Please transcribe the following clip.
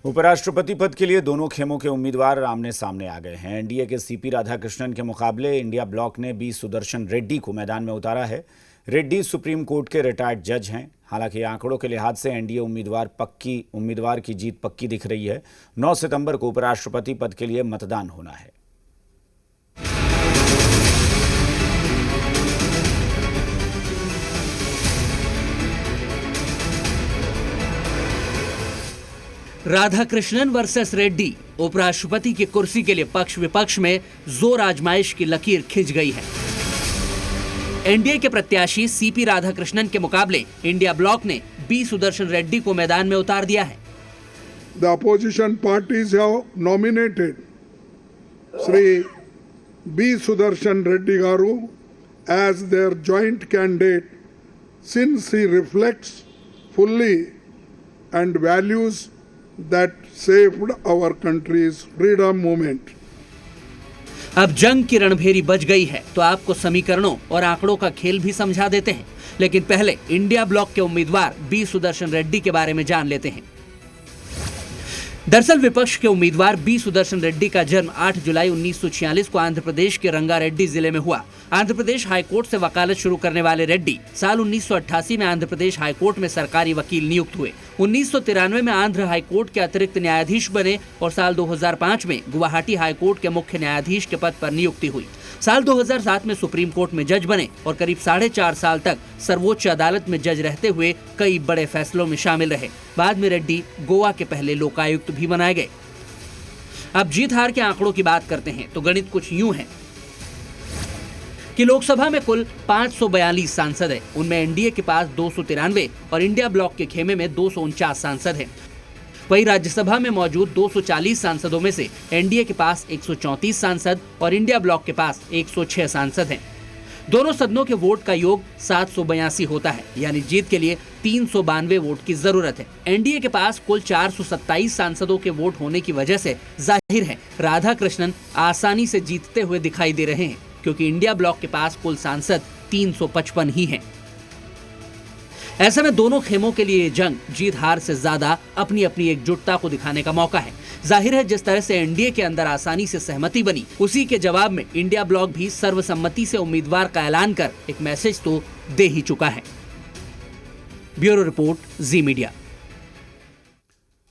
उपराष्ट्रपति पद के लिए दोनों खेमों के उम्मीदवार आमने सामने आ गए हैं। एनडीए के सीपी राधाकृष्णन के मुकाबले इंडिया ब्लॉक ने बी सुदर्शन रेड्डी को मैदान में उतारा है। रेड्डी सुप्रीम कोर्ट के रिटायर्ड जज हैं। हालांकि आंकड़ों के लिहाज से एनडीए उम्मीदवार की जीत पक्की दिख रही है। 9 सितंबर को उपराष्ट्रपति पद के लिए मतदान होना है। राधाकृष्णन वर्सेस रेड्डी। उपराष्ट्रपति की कुर्सी के लिए पक्ष विपक्ष में जोर आजमाइश की लकीर खिंच गई है। एनडीए के प्रत्याशी सीपी राधाकृष्णन के मुकाबले इंडिया ब्लॉक ने बी सुदर्शन रेड्डी को मैदान में उतार दिया है। The opposition parties have nominated Shri B. Sudarshan Reddy Garu as their joint candidate since he reflects fully and values that saved our country's freedom movement. अब जंग की रणभेरी बज गई है तो आपको समीकरणों और आंकड़ों का खेल भी समझा देते हैं, लेकिन पहले इंडिया ब्लॉक के उम्मीदवार बी सुदर्शन रेड्डी के बारे में जान लेते हैं। दरअसल विपक्ष के उम्मीदवार बी सुदर्शन रेड्डी का जन्म 8 जुलाई 1946 को आंध्र प्रदेश के रंगारेड्डी जिले में हुआ। आंध्र प्रदेश हाईकोर्ट से वकालत शुरू करने वाले रेड्डी साल 1988 में आंध्र प्रदेश हाईकोर्ट में सरकारी वकील नियुक्त हुए। 1993 में आंध्र हाईकोर्ट के अतिरिक्त न्यायाधीश बने और साल 2005 में गुवाहाटी हाईकोर्ट के मुख्य न्यायाधीश के पद पर नियुक्ति हुई। साल 2007 में सुप्रीम कोर्ट में जज बने और करीब 4.5 साल तक सर्वोच्च अदालत में जज रहते हुए कई बड़े फैसलों में शामिल रहे। बाद में रेड्डी गोवा के पहले लोकायुक्त भी बनाए गए। अब जीत हार के आंकड़ों की बात करते हैं तो गणित कुछ यूं है कि लोकसभा में कुल 542 सांसद हैं। उनमें एनडीए के पास 293 और इंडिया ब्लॉक के खेमे में 249 सांसद हैं। वहीं राज्यसभा में मौजूद 240 सांसदों में से एनडीए के पास 134 सांसद और इंडिया ब्लॉक के पास 106 सांसद हैं। दोनों सदनों के वोट का योग 782 होता है, यानी जीत के लिए 392 वोट की जरूरत है। एनडीए के पास कुल 427 सांसदों के वोट होने की वजह से जाहिर है राधाकृष्णन आसानी से जीतते हुए दिखाई दे रहे हैं, क्योंकि इंडिया ब्लॉक के पास कुल सांसद 355 ही हैं। ऐसे में दोनों खेमों के लिए जंग जीत हार से ज्यादा अपनी अपनी एकजुटता को दिखाने का मौका है। जाहिर है जिस तरह से एनडीए के अंदर आसानी से सहमति बनी, उसी के जवाब में इंडिया ब्लॉक भी सर्वसम्मति से उम्मीदवार का ऐलान कर एक मैसेज तो दे ही चुका है। ब्यूरो रिपोर्ट, जी मीडिया।